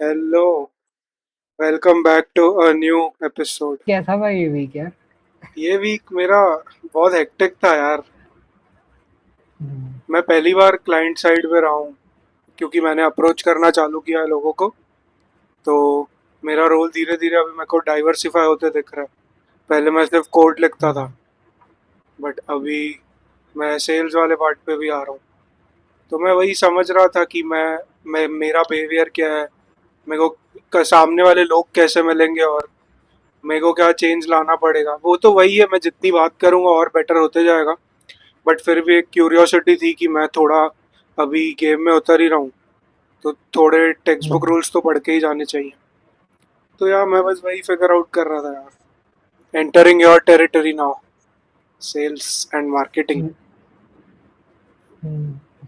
Hello, welcome back to a new episode. कैसा था ये वीक यार? ये वीक मेरा बहुत हेक्टिक था यार। हम्म। मैं पहली बार क्लाइंट साइड पे रहा हूँ क्योंकि मैंने अप्रोच करना चालू किया है लोगों को। तो मेरा रोल धीरे धीरे अभी मेरे को डाइवर्सिफाई होते दिख रहा है। पहले मैं सिर्फ कोड लिखता था, हम्म। बट अभी मैं सेल्स वाले पार्ट पे भी आ रहा हूँ। तो मैं वही समझ रहा था कि मैं मेरा बिहेवियर क्या है, मेरे को सामने वाले लोग कैसे मिलेंगे और मेरे को क्या चेंज लाना पड़ेगा। वो तो वही है, मैं जितनी बात करूंगा और बेटर होते जाएगा। बट फिर भी एक क्यूरियोसिटी थी कि मैं थोड़ा अभी गेम में उतर ही रहा हूँ, तो थोड़े टेक्स्ट बुक हम्म। रूल्स तो पढ़ के ही जाने चाहिए। तो यार मैं बस वही फिगर आउट कर रहा था यार। Entering your territory now, sales and marketing.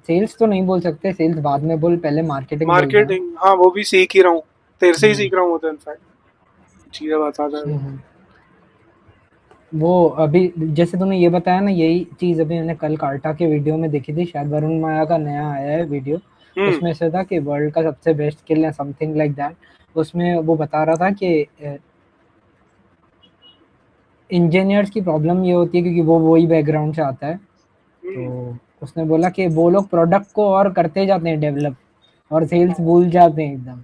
Sales तो नहीं बोल सकते, सेल्स बाद में बोल, पहले मार्केटिंग बोलते हैं। मार्केटिंग, हाँ वो भी सीख ही रहा हूँ। तेरे से ही हम्म। सीख रहा हूँ, तो इनफैक्ट चीज़ें बता था अभी। हम्म। वो अभी जैसे तूने ये बताया ना, यही चीज अभी मैंने कल कार्टा के वीडियो में देखी थी। शायद वरुण माया का नया आया है वीडियो। हम्म। उसमें से था कि वर्ल्ड का सबसे बेस्ट स्किल है, समथिंग लाइक दैट। उसमें वो बता रहा था कि इंजीनियर्स की प्रॉब्लम ये होती है, क्योंकि वो वही बैकग्राउंड से आता है। तो हम्म। उसने बोला कि वो लोग प्रोडक्ट को और करते जाते हैं डेवलप, और सेल्स भूल जाते हैं एकदम।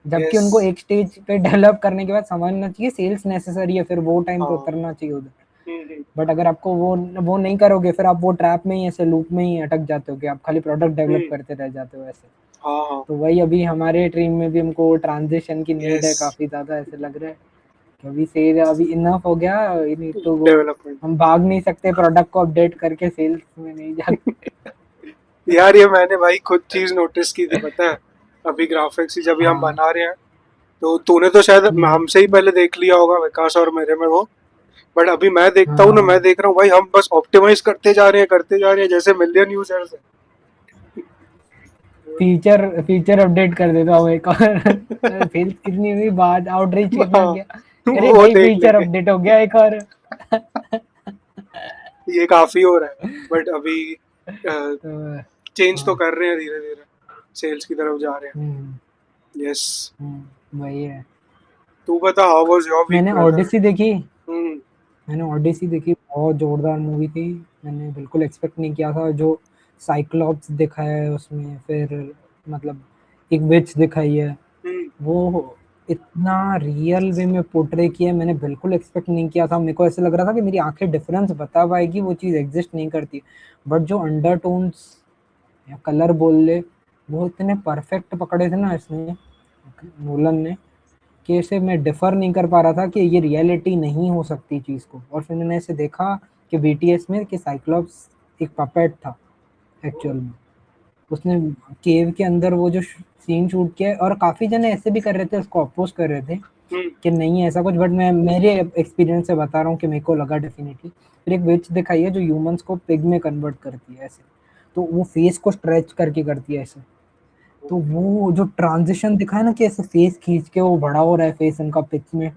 जबकि यस। उनको एक स्टेज पे डेवलप करने के बाद समझना चाहिए सेल्स नेसेसरी है, फिर वो टाइम पे हाँ। उतरना चाहिए उधर। हम्म। बट अगर आपको वो नहीं करोगे, फिर आप वो ट्रैप में ही, ऐसे लूप में ही अटक जाते हो कि आप खाली प्रोडक्ट डेवलप हम्म। करते रह जाते हो ऐसे। हाँ हाँ। तो वही अभी हमारे टीम में भी हमको ट्रांजिशन की नीड यस। है काफी ज्यादा, ऐसे लग रहा है कि अभी सेल अभी इनफ हो गया, we need to go. Development. हम भाग नहीं सकते प्रोडक्ट को अपडेट करके, सेल्स में नहीं जा। यार ये मैंने भाई खुद चीज नोटिस की थी, पता है। अभी ग्राफिक्स ही जब भी हम हाँ। बना रहे हैं, तो तूने तो शायद हम्म। हमसे ही पहले देख लिया होगा विकास और मेरे में वो। बट अभी मैं देखता हूँ ना, मैं हाँ। देख रहा हूँ भाई हम बस ऑप्टिमाइज करते जा रहे हैं जैसे मिलियन यूजर्स फीचर अपडेट कर देता हूँ एक और। सेल्स कितनी हुई, बात आउटरीच हैं। कितना हाँ, गया। अरे वो भाई देख फीचर लेंगे। अपडेट हो गया एक और। ये काफी हो रहा है। बट अभी तो चेंज तो हाँ। कर रहे हैं धीरे धीरे, सेल्स की तरफ जा रहे हैं। हम्म। यस। वही है। तू बता, हाउ वाज योर वीक मैंने ब्रदर? ओडिसी देखी। हम्म। मैंने ओडिसी देखी, बहुत जोरदार मूवी थी। मैंने बिल्कुल एक्सपेक्ट नहीं किया था जो साइक्लॉप्स दिखाया है उसमें। फिर मतलब एक विच दिखाई है, हम्म। वो इतना रियल वे में पोर्ट्रे किया है, मैंने बिल्कुल एक्सपेक्ट नहीं किया था। मेरे को ऐसे लग रहा था कि मेरी आंखें डिफरेंस बता पाएगी, वो चीज़ एग्जिस्ट नहीं करती। बट जो अंडरटोन्स या कलर बोल ले, वो इतने परफेक्ट पकड़े थे ना इसने, नोलन ने, कि इसे मैं डिफर नहीं कर पा रहा था कि ये रियलिटी नहीं हो सकती चीज़ को। और फिर मैंने इसे देखा कि बीटीएस में कि साइक्लॉप्स एक पपेट था एक्चुअल में। उसने केव के अंदर वो जो सीन शूट किया है, और काफी जने ऐसे भी कर रहे थे, उसको अपोज कर रहे थे हम्म। कि नहीं है ऐसा कुछ। बट मैं मेरे एक्सपीरियंस से बता रहा हूँ कि मेरे को लगा डेफिनेटली। फिर एक विच दिखाई है जो ह्यूमंस को पिग में कन्वर्ट करती है ऐसे, तो वो फेस को स्ट्रेच करके करती है ऐसे। तो वो जो ट्रांजिशन दिखा है ना, कि ऐसे फेस खींच के वो बड़ा हो रहा है फेस इनका पिच में,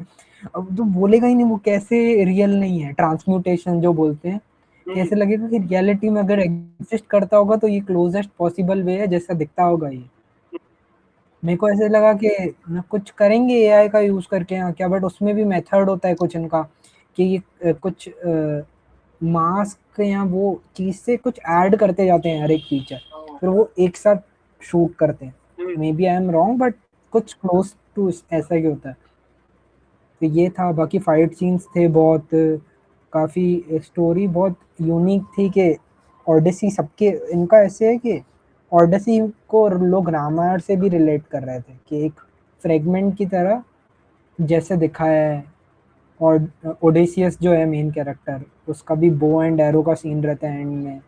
अब तो बोलेगा ही नहीं वो कैसे रियल नहीं है, ट्रांसम्यूटेशन जो बोलते हैं। कि हम्म। ऐसे लगेगा कि रियलिटी में अगर एग्जिस्ट करता होगा तो ये क्लोजेस्ट पॉसिबल वे है जैसा दिखता होगा ये। मेरे को ऐसे लगा कि ना कुछ करेंगे एआई का यूज करके यहाँ क्या, बट उसमें भी मेथड होता है कुछ इनका, कि ये कुछ मास्क या वो चीज से कुछ ऐड करते जाते हैं हर एक फीचर, हाँ। फिर वो एक साथ शूट करते हैं। Hmm. Maybe I am wrong, but कुछ क्लोज टू ऐसा ही होता है। तो ये था, बाकी फाइट सीन्स थे बहुत, काफ़ी स्टोरी बहुत यूनिक थी। कि ओडिसी सबके इनका ऐसे है कि ओडिसी को लोग रामायण से भी रिलेट कर रहे थे, कि एक फ्रेगमेंट की तरह जैसे दिखाया है। और ओडेसियस जो है मेन कैरेक्टर, उसका भी बो एंड एरो का सीन रहता है एंड में।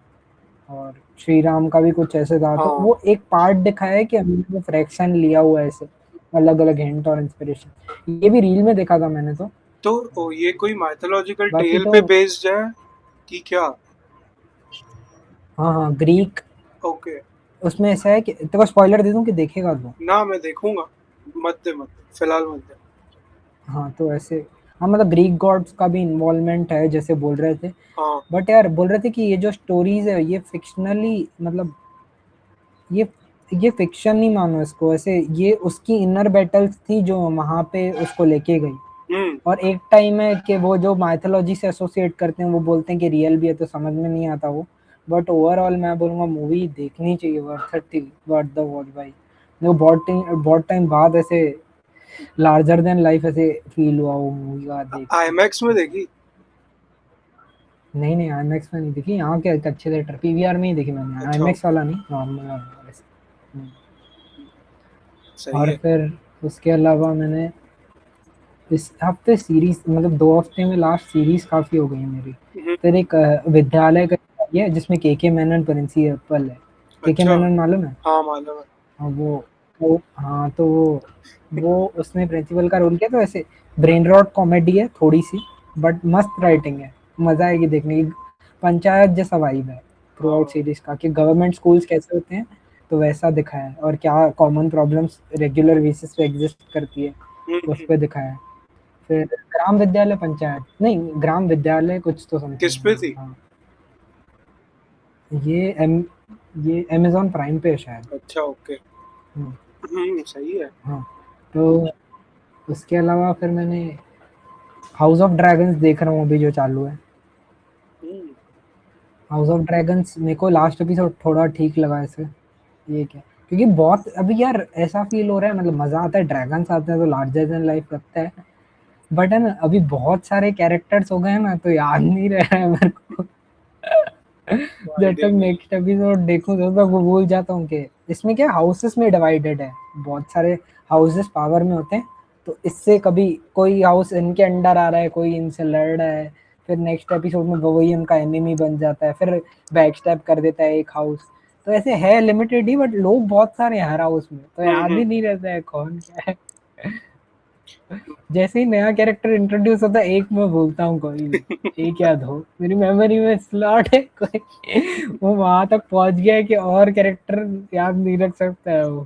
और श्री राम का भी कुछ ऐसे था, तो हाँ। वो एक पार्ट दिखाया है कि हमने वो फ्रैक्शन लिया हुआ है ऐसे, अलग अलग हिंट और इंस्पिरेशन। ये भी रील में देखा था मैंने तो। तो ये कोई माइथोलॉजिकल बाकी टेल तो पे बेस्ड है कि क्या? हाँ हाँ, ग्रीक। ओके। उसमें ऐसा है कि तेरे को स्पॉइलर दे दूं कि देखेगा तो। ना मैं देखूंगा, मत दे मत दे, फिलहाल मत दे। हाँ तो ऐसे, हाँ मतलब ग्रीक गॉड्स का भी इन्वॉल्वमेंट है जैसे बोल रहे थे। हाँ। बट यार बोल रहे थे कि ये जो स्टोरीज है ये फिक्शनली, मतलब ये ये फिक्शन नहीं मानो इसको, ऐसे ये उसकी इनर बैटल्स थी जो वहां पे उसको लेके गई। हम्म। और एक टाइम है कि वो जो माइथोलॉजी से एसोसिएट करते हैं वो बोलते हैं कि रियल भी है, तो समझ में नहीं आता वो। बट ओवरऑल मैं बोलूँगा मूवी देखनी चाहिए, वर्थ इट थी, वर्थ द वॉच भाई। वो बहुत टाइम बाद ऐसे लार्जर देन लाइफ ऐसे फील हुआ वो मूवी का देख के। आईमैक्स में देखी? नहीं नहीं, आईमैक्स में नहीं देखी, यहाँ के एक अच्छे थिएटर पीवीआर में ही देखी मैंने, अच्छा, आईमैक्स ओके। वाला नहीं, नॉर्मल वाला वैसे। सही और है। फिर उसके अलावा मैंने इस हफ्ते सीरीज, मतलब 2 हफ्ते में लास्ट सीरीज काफी हो गई है मेरी। फिर एक विद्यालय का ये है जिसमें के मेनन प्रिंसिपल है। के अच्छा। मेनन मालूम है? हाँ, मालूम है। हाँ, वो हाँ, तो वो उसने प्रिंसिपल का रोल किया, तो ऐसे ब्रेन रॉट कॉमेडी है थोड़ी सी, बट मस्त राइटिंग है, मजा आएगी देखने की। पंचायत जैसा वाइब है थ्रू आउट हाँ। सीरीज का, कि गवर्नमेंट स्कूल्स कैसे होते हैं, तो वैसा दिखाया है, और क्या कॉमन प्रॉब्लम्स रेगुलर बेसिस पे एग्जिस्ट करती है, उस हम्म। पे दिखाया है। फिर ग्राम विद्यालय पंचायत नहीं, ग्राम विद्यालय कुछ तो समथिंग किस है पे नाम, थी? हाँ। ये एम ये अमेज़न प्राइम पे है शायद। अच्छा, ओके। हुँ, सही है। हाँ। तो उसके अलावा फिर मैंने हाउस ऑफ ड्रैगन्स देख रहा हूँ अभी, जो चालू है। हम्म। हाउस ऑफ ड्रैगन्स मेरे को लास्ट एपिसोड थोड़ा ठीक लगा ऐसे, ये क्या, क्योंकि बहुत अभी यार ऐसा फ़ील हो रहा है, मतलब मज़ा आता है, ड्रैगन्स आते हैं तो लार्जर दैन लाइफ लगता है। बट है ना, अभी बहुत सारे कैरेक्टर्स हो गए हैं ना, तो याद नहीं रह रहा है मेरे को। तो जब तक आइडिया नहीं है। नेक्स्ट एपिसोड देखूं तब तक वो भूल जाता हूँ कि इसमें क्या हाउसेस में डिवाइडेड है, बहुत सारे हाउसेस पावर में होते हैं। तो इससे कभी कोई हाउस इनके अंडर आ रहा है, कोई इनसे लड़ रहा है, फिर नेक्स्ट एपिसोड में वो वही उनका एनिमी बन जाता है, फिर बैकस्टैब कर देता है एक हाउस। तो ऐसे है लिमिटेड ही, बट लोग बहुत सारे हैं हर हाउस में, तो याद हम्म। ही नहीं रहता है कौन क्या है। जैसे ही नया कैरेक्टर इंट्रोड्यूस होता है, एक मैं भूलता हूँ कोई भी, एक या दो मेरी मेमोरी में स्लॉट है कोई, वो वहां तक पहुंच गया है कि और कैरेक्टर याद नहीं रख सकता है वो।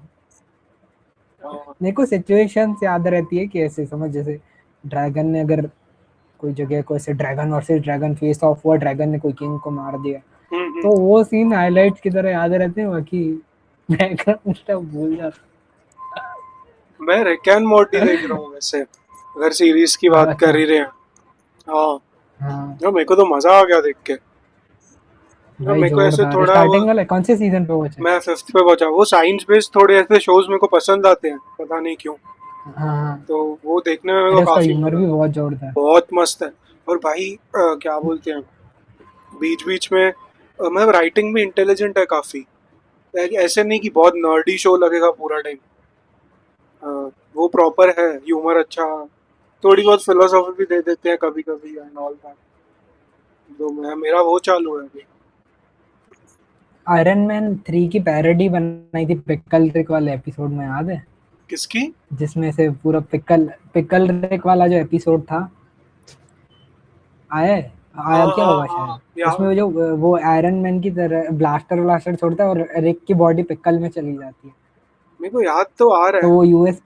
हाँ। मेरे को सिचुएशंस याद रहती है कि ऐसे समझ, जैसे ड्रैगन ने अगर कोई जगह को ऐसे dragon versus dragon face of हुआ, ड्रैगन ने कोई किंग को मार दिया, हम्म। तो वो सीन हाइलाइट्स की तरह याद रहते हैं, बाकी बैकग्राउंड स्टफ भूल जाता मैं रिक एंड मॉर्टी देख रहा हूँ वैसे, अगर सीरीज की हूँ। बात कर अच्छा। ही रहे हैं। हाँ। हाँ यार मेरे को तो मजा आ गया देख के। यार भाई, मेरे को ऐसे जोरदार है, थोड़ा वो, स्टार्टिंग वाला कौन से सीजन पे वो है? मैं फिफ्थ पे पहुंचा। वो साइंस बेस्ड थोड़े ऐसे शोज मेरे को पसंद आते हैं, पता नहीं क्यों। हाँ हाँ। तो वो देखने में मेरे को अरे उसका काफी ह्यूमर मजा भी आता बहुत है। जोरदार है। बहुत मस्त है। और भाई क्या बोलते हैं, बीच बीच में मतलब राइटिंग भी इंटेलिजेंट है काफी। ऐसे नहीं कि बहुत नर्डी शो लगेगा पूरा टाइम। वो प्रॉपर है, ह्यूमर अच्छा, थोड़ी बहुत फिलोसॉफी भी दे देते हैं कभी कभी एंड ऑल दैट। तो मैं, मेरा वो चालू है अभी। आयरन मैन 3 की पैरोडी बनाई थी पिकल रिक वाले एपिसोड में, याद है? किसकी? जिसमें से पूरा पिकल पिकल रिक वाला जो एपिसोड था, आया है? हाँ आया क्या हाँ होगा शायद। हाँ, यार उसमें वो जो वो आयरन मैन की तरह ब्लास्टर ब्लास्टर छोड़ता है और रिक की बॉडी पिकल में चली जाती है, मेरे को याद तो आ रहा तो है। वो यूएस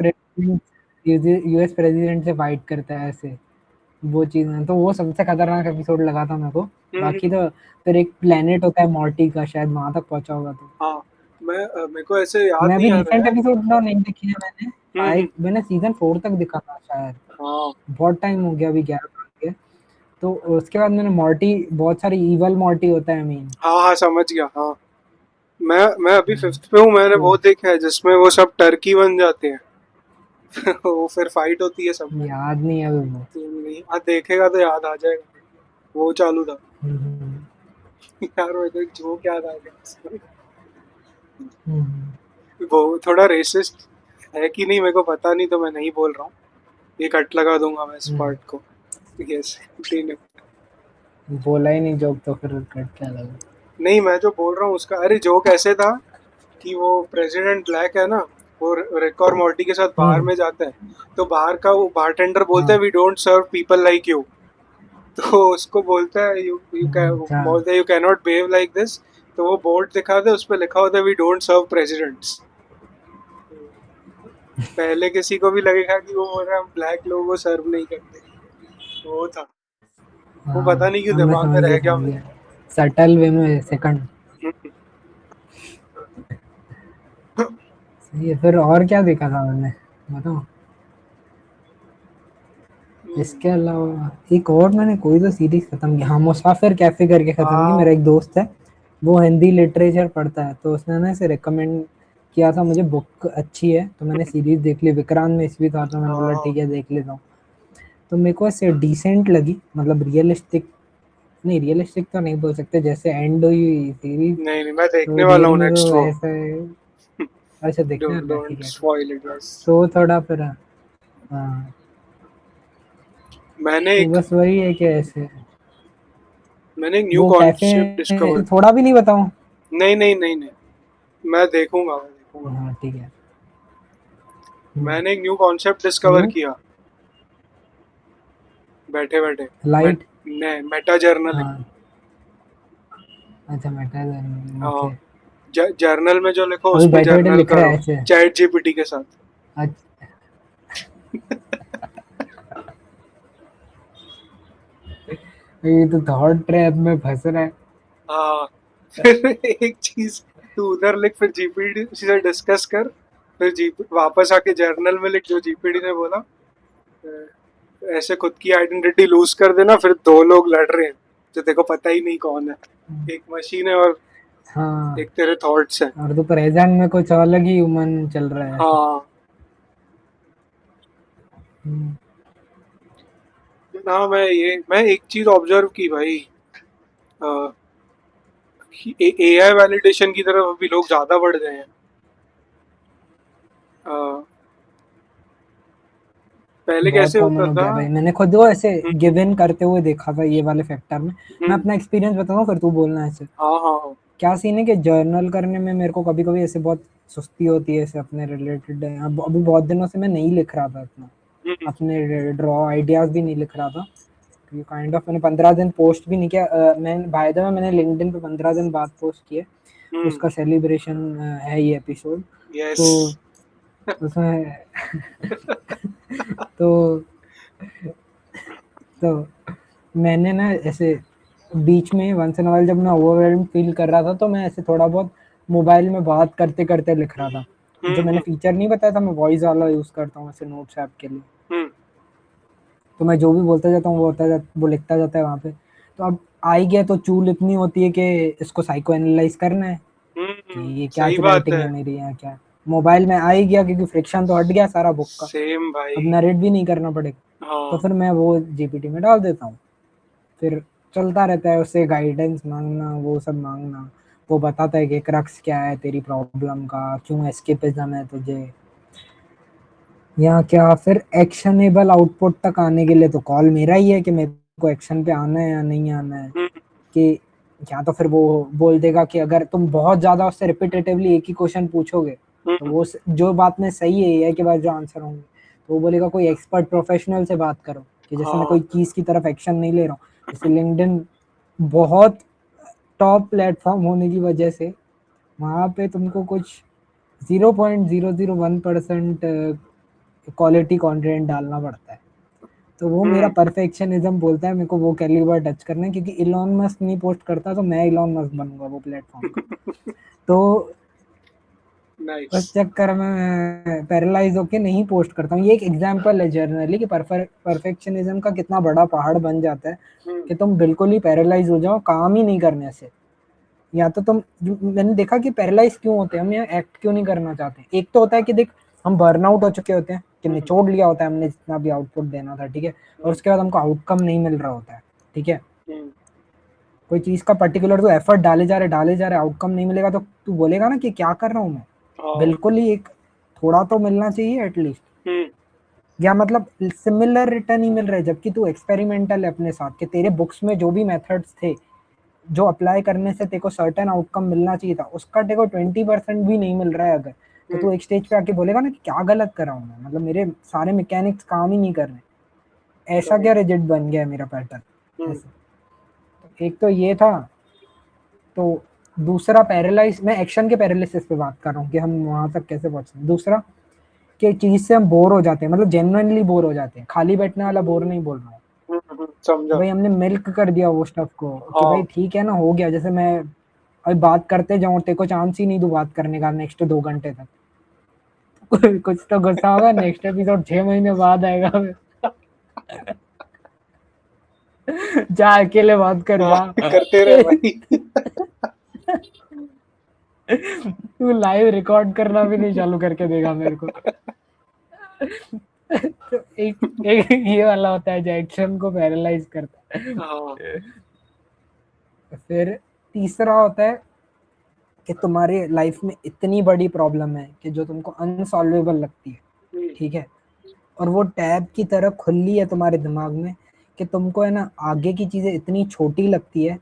प्रेसिडेंट से फाइट करता है ऐसे, वो चीज़ है, तो वो सबसे खतरनाक एपिसोड लगा था मेरे को। बाकी हम्म। तो फिर एक प्लेनेट होता है मॉर्टी का, शायद वहां तक पहुंचा होगा तो। हाँ। मेरे को ऐसे याद मैं अभी नहीं आ रहा रिसेंट है। एपिसोड ना नहीं देखी है मैंने, हम्म। मैंने सीजन 4 तक देखा था शायद, हाँ बहुत टाइम हो गया, अभी 11 साल के। तो उसके बाद मैंने मॉर्टी, बहुत सारी इवल मॉर्टी होता है मीन। हाँ हाँ, समझ गया। हाँ, मैं अभी फिफ्थ पे हूँ। मैंने तो वो देखा है जिसमें वो सब टर्की बन जाते हैं। वो फिर फाइट होती है सब में। याद नहीं है अभी वो। तो नहीं, हाँ देखेगा तो याद आ जाएगा। वो चालू था। हम्म, यार मेरे को एक जोक याद आ गया। हम्म, वो थोड़ा रेसिस्ट है कि नहीं मेरे को पता नहीं, तो मैं नहीं बोल रहा हूँ। ये कट लगा दूंगा मैं इस हम्म। पार्ट को। यस। नहीं, बोला ही नहीं जोक तो फिर कट क्या लगा। नहीं, मैं जो बोल रहा हूँ उसका, अरे जोक ऐसे था कि वो प्रेसिडेंट ब्लैक है ना, वो रिक और मॉर्टी के साथ बार हम्म। में जाता है। तो बाहर का वो बारटेंडर बोलता है, हाँ। We don't serve people like you. तो उसको बोलता है, यू यू अच्छा। बोलता है, you can not behave like this. तो वो बोर्ड दिखाते हैं, उस पर लिखा होता है, वी डोंट सर्व प्रेसिडेंट्स। पहले किसी को भी लगेगा कि वो बोल रहा है हम ब्लैक लोगों को सर्व नहीं करते। वो था। वो हाँ पता नहीं क्यों हाँ, मैं दिमाग में रह गया समझ मेरे। गया, सटल वे में सेकंड। ये फिर और क्या देखा था मैंने, बताओ। हम्म, इसके अलावा एक और मैंने कोई तो सीरीज खत्म की, हाँ मुसाफिर कैफे करके खत्म की। मेरा हाँ एक दोस्त है, वो हिंदी लिटरेचर पढ़ता है, तो उसने ना इसे रिकमेंड किया था मुझे, बुक अच्छी है, तो मैंने सीरीज देख ली। विक्रांत में इसलिए था, तो मैंने बोला हाँ। ठीक है देख लेता हूँ। तो मेरे को ऐसे डिसेंट लगी, मतलब रियलिस्टिक, नहीं रियलिस्टिक तो नहीं बोल सकते, जैसे एंड हुई सीरीज, नहीं नहीं, मैं देखने तो वाला रियल हूँ में नेक्स्ट तो वो। ऐसा है। अच्छा देखने वाला है, ठीक डोंट है ठीक। स्पॉइल इट बस। तो थोड़ा फिर हाँ, मैंने तो एक बस वही है कि ऐसे मैंने एक न्यू वो कॉन्सेप्ट कैफे, डिस्कवर। थोड़ा भी नहीं बताऊं। नहीं नहीं नहीं नहीं, मैं देखूंगा। हाँ ठीक है। मैंने एक न्यू कॉन्सेप्ट डिस्कवर न्यू किया बैठे बैठे। लाइट। Meta journaling. हाँ अच्छा मेटा, हाँ, ओके। जर्नल में जो लिखो अभी उसमें बैठे बैठे जर्नल लिख रहा करो है ऐसे। चैट जीपीटी के साथ। अच्छा ये तो थॉट ट्रैप में फंस रहा है। हाँ। फिर एक चीज, तू उधर लिख फिर जीपीटी से डिस्कस कर, फिर जी वापस आके जर्नल में लिख जो जीपीटी ने बोला। ऐसे खुद की आइडेंटिटी लूज कर देना, फिर दो लोग लड़ रहे हैं जो देखो पता ही नहीं कौन है। एक मशीन है और हाँ, एक तेरे थॉट्स हैं। और तो प्रेजेंट में कुछ अलग ही ह्यूमन चल रहा है ऐसे। हाँ। हम्म, हाँ, मैं एक चीज ऑब्जर्व की भाई, एआई वैलिडेशन की तरफ अभी लोग ज्यादा बढ़ गए हैं। अ, पहले बहुत कैसे कॉमन होता हो था। गया भाई, मैंने खुद वो ऐसे हम्म, गिव इन करते हुए देखा था ये वाले फैक्टर में। मैं हम्म, अपना एक्सपीरियंस बताऊँ फिर तू बोलना ऐसे। हाँ हाँ हाँ। क्या सीन है कि जर्नल करने में मेरे को कभी कभी ऐसे बहुत सुस्ती होती है, ऐसे अपने रिलेटेड। अब अभी बहुत दिनों से मैं नहीं लिख रहा था इतना, हम्म, अपने ड्रॉ आइडियाज भी नहीं लिख रहा था, क्योंकि काइंड ऑफ मैंने 15 दिन पोस्ट भी नहीं किया। मैं बाय द वे मैंने लिंक्डइन पे 15 दिन बाद पोस्ट किए, हम्म। उसका सेलिब्रेशन है ये एपिसोड। यस। तो उसमें तो तो मैंने ना ऐसे बीच में वंस इन वाइल जब मैं ओवरवेल्म फील कर रहा था, तो मैं ऐसे थोड़ा बहुत मोबाइल में बात करते करते लिख रहा था। जो मैंने हम्म, फीचर नहीं बताया था, मैं वॉइस वाला यूज करता हूँ ऐसे नोट्स ऐप के लिए। हम्म, तो मैं जो भी बोलता जाता हूँ वो लिखता जाता है वहाँ पे। तो अब आई गया तो चूल इतनी होती है कि इसको साइको एनालाइज करना है कि ये क्या सही बात राइटिंग है। है मेरी, यहाँ क्या। मोबाइल में आ ही गया क्योंकि फ्रिक्शन तो हट गया सारा बुक का, सेम अब भाई। नरेट भी नहीं करना पड़ेगा। तो हाँ। फिर मैं वो जीपीटी में डाल देता हूँ, फिर चलता रहता है, उससे गाइडेंस मांगना वो सब मांगना। वो बताता है कि क्रक्स क्या है तेरी प्रॉब्लम का, क्यों एस्केपिज्म है तुझे, या क्या। फिर एक्शनेबल आउटपुट तक आने के लिए तो कॉल मेरा ही है कि मेरे को एक्शन पे आना है या नहीं आना है। हम्म, कि या तो फिर वो बोल देगा कि अगर तुम बहुत ज्यादा उससे रिपीटेटिवली एक ही क्वेश्चन पूछोगे, तो हम्म, वो जो बात में सही है एआई के बाद जो आंसर होंगे, तो वो बोलेगा कोई एक्सपर्ट प्रोफेशनल से बात करो, कि जैसे मैं हाँ। कोई चीज की तरफ एक्शन नहीं ले रहा हूँ। जैसे लिंक्डइन बहुत टॉप प्लेटफॉर्म होने की वजह से वहां पे तुमको कुछ 0.001% क्वालिटी कंटेंट डालना पड़ता है। तो वो मेरा हम्म। परफेक्शनिज्म बोलता है मेरे को वो कैलिबर टच करना है, क्योंकि इलॉन मस्क नहीं पोस्ट करता तो मैं इलॉन मस्क बनूंगा वो प्लेटफॉर्म का। तो नाइस। उस चक्कर में मैं पैरालाइज होके नहीं पोस्ट करता हूँ। ये एक एग्जांपल है जर्नली कि परफेक्शनिज्म का कितना बड़ा पहाड़ बन जाता है, हम्म, कि तुम बिल्कुल ही पैरालाइज हो जाओ काम ही नहीं करने से। या तो तुम, मैंने देखा कि पैरालाइज क्यों होते हैं हम, यहाँ एक्ट क्यों नहीं करना चाहते। एक तो होता है कि देख हम बर्नआउट हो चुके होते हैं, कि हम्म, निचोड़ लिया होता है हमने जितना भी आउटपुट देना था, ठीक है, और हम्म, उसके बाद हमको आउटकम नहीं मिल रहा होता है, ठीक है। हम्म, कोई चीज का पर्टिकुलर तो एफर्ट डाले जा रहे आउटकम नहीं मिलेगा, तो तू बोलेगा ना कि क्या कर रहा हूँ मैं। हाँ, बिल्कुल ही एक थोड़ा तो मिलना चाहिए एटलीस्ट, हम्म, या मतलब सिमिलर रिटर्न ही मिल रहा है, जबकि तू एक्सपेरिमेंटल है अपने साथ, कि तेरे बुक्स में जो भी मेथड्स थे जो अप्लाई करने से तेरे को सर्टेन आउटकम मिलना चाहिए था, उसका तेरे को 20% भी नहीं मिल रहा है अगर, तो हम्म, तू एक स्टेज पे आके बोलेगा ना कि क्या गलत कर रहा हूँ मैं, मतलब मेरे सारे मैकेनिक्स काम ही नहीं कर रहे, ऐसा सही। क्या रिजिड बन गया है मेरा पैटर्न हम्म, ऐसे। तो एक तो ये था। तो दूसरा पैरालाइज, मैं एक्शन के पैरालिसिस पे बात कर रहा हूँ कि हम वहां तक कैसे पहुंचे। दूसरा कि चीज से हम बोर हो जाते हैं, मतलब जेन्युइनली बोर हो जाते हैं, खाली बैठने वाला बोर नहीं बोल रहा हूँ। कि समझा। भाई हमने मिल्क कर दिया वो स्टफ को, कि भाई हाँ। ठीक है ना हो गया, जैसे मैं अभी बात करते जाऊं तेरे को चांस ही नहीं दूं बात करने का नेक्स्ट 2 घंटे तक, कुछ तो गुस्सा होगा, नेक्स्ट एपिसोड 6 महीने बाद आएगा। जा अकेले बात कर हाँ, जा। करते रहे भाई। तू लाइव रिकॉर्ड करना भी नहीं चालू करके देगा मेरे को। तो एक ये वाला होता है जो एक्शन को पैरालाइज करता हाँ। है। फिर तीसरा होता है कि तुम्हारी लाइफ में इतनी बड़ी प्रॉब्लम है कि जो तुमको अनसॉल्वेबल लगती है, ठीक है, और वो टैब की तरह खुली है तुम्हारे दिमाग में कि तुमको है ना आगे की चीज़ें इतनी छोटी लगती है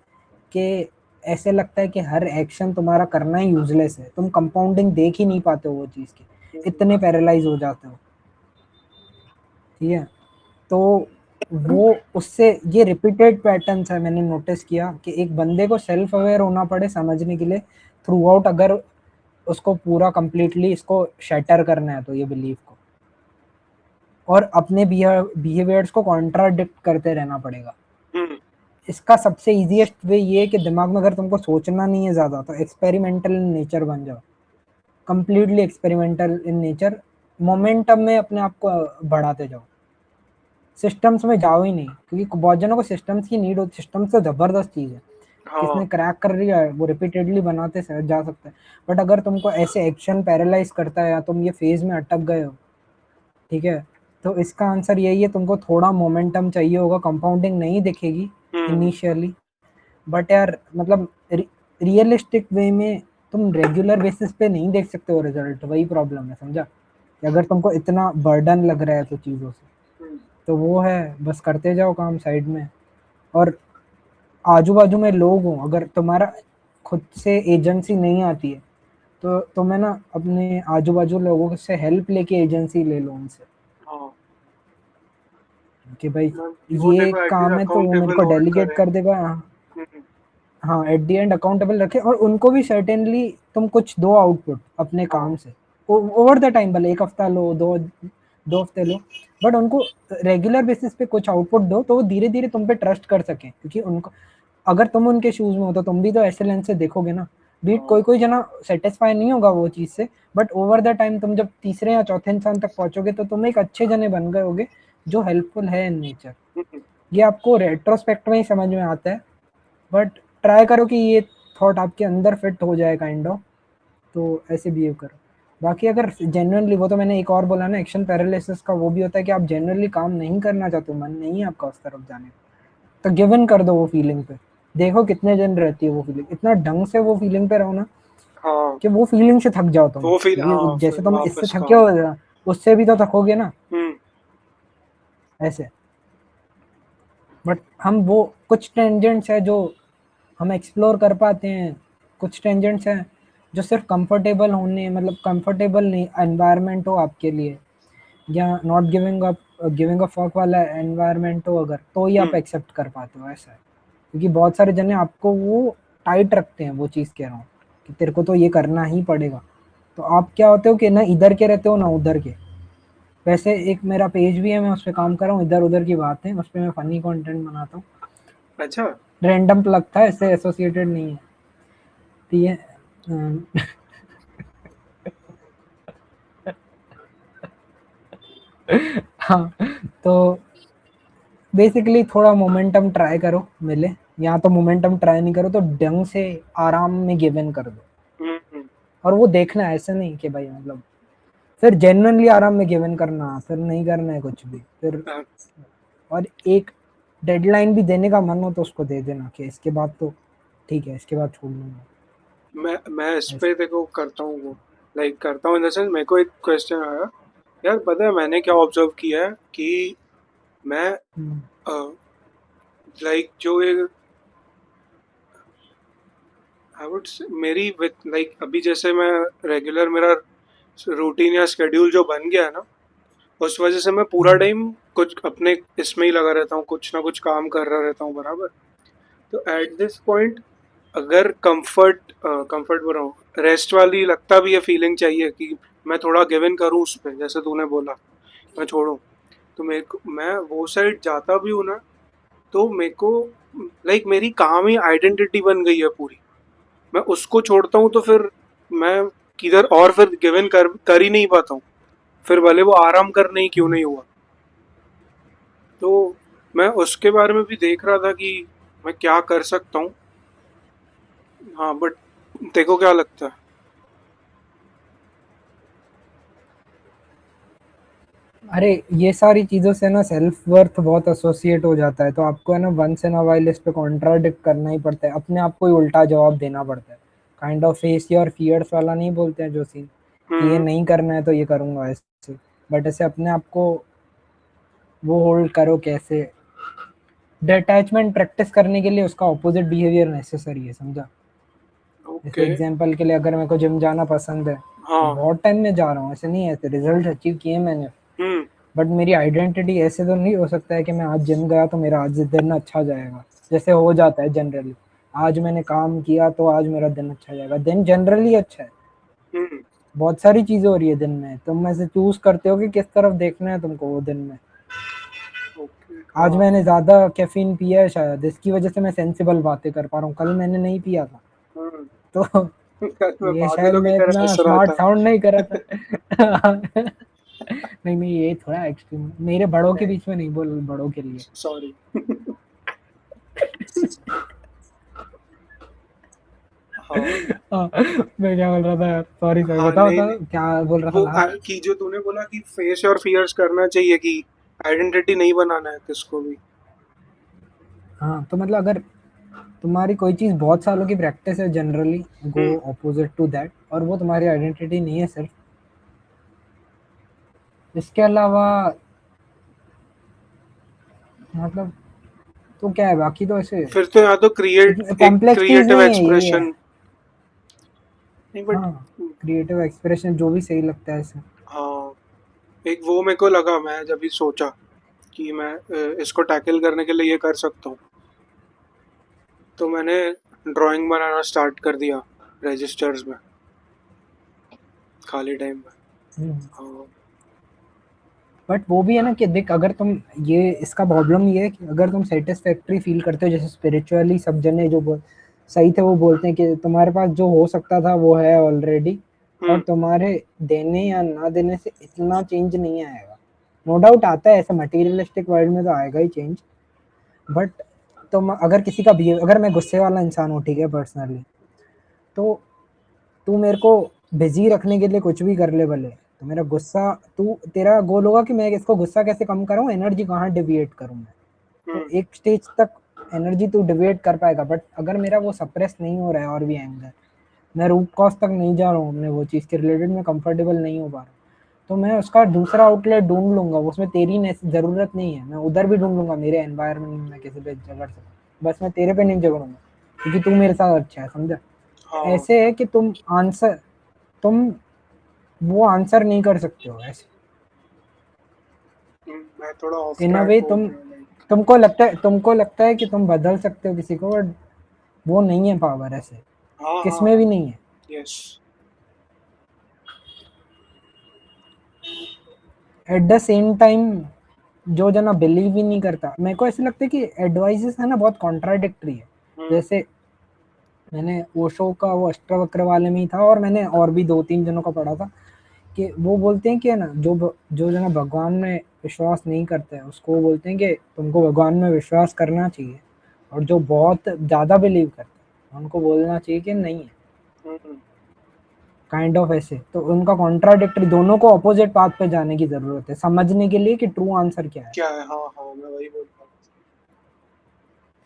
कि ऐसे लगता है कि हर एक्शन तुम्हारा करना ही यूजलेस है, तुम कंपाउंडिंग देख ही नहीं पाते हो वो चीज़ की, इतने पैरालाइज हो जाते हो, ठीक है। तो वो उससे ये रिपीटेड पैटर्न्स है, मैंने नोटिस किया कि एक बंदे को सेल्फ अवेयर होना पड़े समझने के लिए थ्रू आउट, अगर उसको पूरा कंप्लीटली इसको शैटर करना है तो ये बिलीफ को, और अपने बिहेवियर्स को कॉन्ट्राडिक्ट करते रहना पड़ेगा। हम्म। इसका सबसे इजीएस्ट वे ये है कि दिमाग में अगर तुमको सोचना नहीं है ज़्यादा तो एक्सपेरिमेंटल इन नेचर बन जाओ, completely experimental in nature, momentum में अपने आप को बढ़ाते जाओ, सिस्टम्स में जाओ ही नहीं, क्योंकि बहुत जनों को सिस्टम्स की नीड होती है, सिस्टम्स तो ज़बरदस्त चीज़ है, हाँ। किसने क्रैक कर लिया है वो रिपीटेडली बनाते जा सकता है। बट अगर तुमको ऐसे एक्शन पैरालाइज करता है या तुम ये फेज में अटक गए हो, ठीक है, तो इसका आंसर यही है, तुमको थोड़ा मोमेंटम चाहिए होगा, कंपाउंडिंग नहीं दिखेगी हम्म। इनिशियली, बट यार मतलब रियलिस्टिक वे में तुम रेगुलर बेसिस पे नहीं देख सकते हो रिजल्ट, वही प्रॉब्लम है, समझा, कि अगर तुमको इतना बर्डन लग रहा है तो चीज़ों से, हम्म। तो वो है, बस करते जाओ काम साइड में, और आजू बाजू में लोग हों, अगर तुम्हारा खुद से एजेंसी नहीं आती है तो तुम्हें ना अपने आजू बाजू लोगों से हेल्प लेके एजेंसी ले लो उनसे, हाँ। कि भाई कि वो ये देखो एटलीस्ट काम है तो वो मेरे अकाउंटेबल को होल्ड डेलीगेट करें। कर देगा। हम्म। हाँ, एट द एंड अकाउंटेबल रखे, और उनको भी सर्टेनली तुम कुछ दो आउटपुट अपने हाँ। काम से, ओवर द टाइम, भले एक हफ्ता लो, दो दो हफ्ते लो, बट उनको रेगुलर बेसिस पे कुछ आउटपुट दो तो वो धीरे धीरे तुम पे ट्रस्ट कर सकें, क्योंकि उनको, अगर तुम उनके शूज में हो तो तुम भी तो ऐसे लेंस से देखोगे ना, बीट हाँ। कोई कोई जना सेटिस्फाई नहीं होगा वो चीज़ से, बट ओवर द टाइम तुम जब तीसरे या चौथे इंसान तक पहुंचोगे तो तुम एक अच्छे जने बन गए होगे जो हेल्पफुल है इन नेचर। हम्म। ये आपको रेट्रोस्पेक्ट में ही समझ में आता है, बट ट्राई करो कि ये थॉट आपके अंदर फिट हो जाए काइंड ऑफ, तो ऐसे बिहेव करो। बाकी अगर जेन्युइनली, वो तो मैंने एक और बोला ना एक्शन पैरालिसिस का, वो भी होता है कि आप जेन्युइनली काम नहीं करना चाहते हो, मन नहीं है आपका उस तरफ जाने का, तो गिव इन कर दो वो फीलिंग पे, देखो कितने दिन रहती है वो फीलिंग, इतना ढंग से वो फीलिंग पे रहो ना हाँ। कि वो फीलिंग से थक जाओ तुम, वो फिर ये हाँ जैसे फिर तुम इससे वापस थके काम। हो उससे भी तो थकोगे ना, हम्म। ऐसे। बट हम वो कुछ टेंजेंट्स है जो हम एक्सप्लोर कर पाते हैं, कुछ टेंजेंट्स हैं जो सिर्फ कंफर्टेबल होने, मतलब कंफर्टेबल नहीं एनवायरनमेंट हो आपके लिए, या नॉट गिविंग अ फक वाला एनवायरनमेंट हो अगर, तो ही आप हम्म। एक्सेप्ट कर पाते हो, ऐसा है। क्योंकि बहुत सारे जने आपको वो टाइट रखते हैं, वो चीज़ कह रहा हूँ कि तेरे को तो ये करना ही पड़ेगा, तो आप क्या होते हो कि ना इधर के रहते हो ना उधर के। वैसे एक मेरा पेज भी है, मैं उस पर काम कर रहा हूँ, इधर उधर की बात है, उस पर मैं फनी कंटेंट बनाता हूँ, अच्छा। रैंडम प्लग था, इससे एसोसिएटेड नहीं है, ठीक है। अम, हाँ, तो बेसिकली थोड़ा मोमेंटम ट्राई करो मिले, या तो मोमेंटम ट्राई नहीं करो तो ढंग से आराम में गिव इन कर दो, हम्म। और वो देखना है, ऐसा नहीं कि भाई मतलब फिर जेन्युइनली आराम में गिव इन करना, फिर नहीं करना है कुछ भी फिर, हाँ, और एक डेडलाइन भी देने का मन हो तो उसको दे देना कि इसके बाद तो ठीक है, इसके बाद छोड़ दूंगा, मैं इस ऐसे। पे देखो करता हूँ वो, लाइक करता हूँ इन द सेंस मेरे को एक क्वेश्चन आया यार, पता है मैंने क्या ऑब्जर्व किया है कि मैं हम्म, लाइक जो ये आई वुड मेरी विथ लाइक अभी जैसे मैं रेगुलर मेरा रूटीन या स्केड्यूल जो बन गया है ना, उस वजह से मैं पूरा हम्म, टाइम कुछ अपने इसमें ही लगा रहता हूँ, कुछ ना कुछ काम कर रहा रहता हूँ बराबर। तो एट दिस पॉइंट अगर कंफर्ट बोल रहा हूँ, रेस्ट वाली लगता भी है फीलिंग चाहिए कि मैं थोड़ा गिव इन करूँ उस पर, जैसे तूने बोला मैं छोड़ूं, तो मेरे को मैं वो साइड जाता भी हूँ ना, तो मेरे को लाइक मेरी काम ही आइडेंटिटी बन गई है पूरी, मैं उसको छोड़ता हूँ तो फिर मैं किधर और फिर गिव इन कर ही नहीं पाता हूँ। फिर भले वो आराम करने ही क्यों नहीं हुआ। तो मैं उसके बारे में भी देख रहा था कि मैं क्या कर सकता हूँ। हाँ बट देखो क्या लगता है। अरे ये सारी चीज़ों से ना सेल्फ वर्थ बहुत एसोसिएट हो जाता है, तो आपको है ना वंस इन अ वाइल इस पे कॉन्ट्राडिक्ट करना ही पड़ता है, अपने आप को ही उल्टा जवाब देना पड़ता है। Kind of face your fears वाला नहीं बोलते हैं जो सीन, कि ये हम्म। नहीं करना है तो ये करूंगा ऐसे। बट ऐसे अपने आप को वो होल्ड करो कैसे। डिटैचमेंट प्रैक्टिस करने के लिए उसका ऑपोजिट बिहेवियर नेसेसरी है, समझा। जैसे ओके। एग्जांपल के लिए अगर मेरे को जिम जाना पसंद है, तो हाँ। बहुत टाइम में जा रहा हूँ, ऐसे नहीं है, ऐसे रिजल्ट अचीव किए मैंने। हम्म। बट मेरी आइडेंटिटी ऐसे तो नहीं हो सकता है कि मैं आज जिम गया तो मेरा आज दिन अच्छा जाएगा, जैसे हो जाता है जनरली। आज मैंने काम किया तो आज मेरा दिन अच्छा जाएगा, दिन जनरली अच्छा है। हम्म। बहुत सारी चीजें हो रही है दिन में, तुम में से चूज करते हो कि किस तरफ देखना है तुमको वो दिन में। ओके। आज हाँ। मैंने ज्यादा कैफीन पिया है शायद, इसकी वजह से मैं सेंसिबल बातें कर पा रहा हूँ, कल मैंने नहीं पिया था। हम्म। तो मैं ये शायद पागलों की मैं तरह इतना हंस रहा स्मार्ट था। साउंड नहीं कर रहा था। नहीं नहीं, ये थोड़ा एक्सट्रीम, मेरे बड़ों के नहीं, बीच में नहीं बोल, बड़ों के लिए। सॉरी। हाँ। हाँ, मैं क्या बोल रहा था यार, सॉरी सॉरी, हाँ बताओ नहीं बताओ नहीं, क्या बोल रहा था वो लास्ट। कि जो तूने बोला कि फेस और फियर्स करना चाहिए, कि आइडेंटिटी नहीं बनाना है किसको भी। हाँ तो मतलब अगर तुम्हारी कोई चीज बहुत सालों की प्रैक्टिस है, generally go hmm. Opposite to that, और वो तुम्हारी आइडेंटिटी नहीं है सिर्फ। इसके अलावा मतलब तो क्या है बाकी, तो ऐसे फिर तो या तो इतने एक कॉम्प्लेक्स चीज क्रिएटिव नहीं है ये है। एक्सप्रेशन। नहीं बट। हाँ, क्रिएटिव एक्सप्रेशन जो भी सही लगता है ऐसे। हाँ, एक वो मेरे को लगा, मैं जब भी सोचा कि मैं इसको टैकल करने के लिए ये कर सकता हूँ, तो मैंने ड्राइंग बनाना स्टार्ट कर दिया रजिस्टर्स में, खाली टाइम में। हाँ। बट वो भी है ना कि देख, अगर तुम, ये इसका प्रॉब्लम ये है कि अगर तुम सेटिस्फैक्ट्री फील करते हो, जैसे स्पिरिचुअली सब जने जो सही थे वो बोलते हैं कि तुम्हारे पास जो हो सकता था वो है ऑलरेडी, और हम्म। तुम्हारे देने या ना देने से इतना चेंज नहीं आएगा। नो डाउट आता है ऐसा, मटेरियलिस्टिक वर्ल्ड में तो आएगा ही चेंज। बट तुम अगर किसी का बिहेव, अगर मैं गुस्से वाला इंसान हूँ ठीक है पर्सनली, तो तू मेरे को बिजी रखने के लिए कुछ भी कर ले भले, तो मेरा गुस्सा, तू तेरा गोल होगा कि मैं इसको गुस्सा कैसे कम करूँ, एनर्जी कहाँ डिविएट करूँ मैं। तो हम्म। एक स्टेज तक एनर्जी तू डिविएट कर पाएगा, बट अगर मेरा वो सप्रेस नहीं हो रहा है और भी एंगर, मैं रूट कॉज तक नहीं जा रहा हूँ अपने वो चीज़ के रिलेटेड, मैं कंफर्टेबल नहीं हो पा रहा हूँ, तो मैं उसका दूसरा आउटलेट ढूंढ लूंगा, उसमें तेरी ज़रूरत नहीं है, मैं उधर भी ढूंढ लूंगा मेरे एनवायरनमेंट में किसी पे झगड़ सकूँ, बस मैं तेरे पे नहीं झगड़ूंगा क्योंकि तू मेरे साथ अच्छा है, समझा। हाँ। ऐसे है कि तुम वो आंसर नहीं कर सकते हो ऐसे। मैं थोड़ा ऑफ इन अ ट्रैक वे हो तुम, गया लाइक। तुमको लगता है कि तुम बदल सकते हो किसी को, बट वो नहीं है पावर ऐसे, हाँ हाँ किसमें भी हाँ। नहीं है। Yes. At the same time जो जना बिलीव ही नहीं करता, मेरे को ऐसे लगता है कि एडवाइसेस है ना बहुत कॉन्ट्राडिक्टरी है। हम्म। जैसे मैंने ओशो का वो अष्टवक्र वाले में ही था, और मैंने और भी दो तीन जनों का पढ़ा था कि वो बोलते हैं कि है ना, जो जना भगवान में विश्वास नहीं करते हैं उसको वो बोलते हैं कि तुमको भगवान में विश्वास करना चाहिए, और जो बहुत ज़्यादा बिलीव करते हैं उनको बोलना चाहिए कि नहीं है। हम्म। काइंड ऑफ ऐसे, तो उनका कॉन्ट्राडिक्टरी, दोनों को अपोजिट पाथ पे जाने की जरूरत है समझने के लिए कि ट्रू आंसर क्या है। क्या है, हाँ हाँ, मैं वही बोल रहा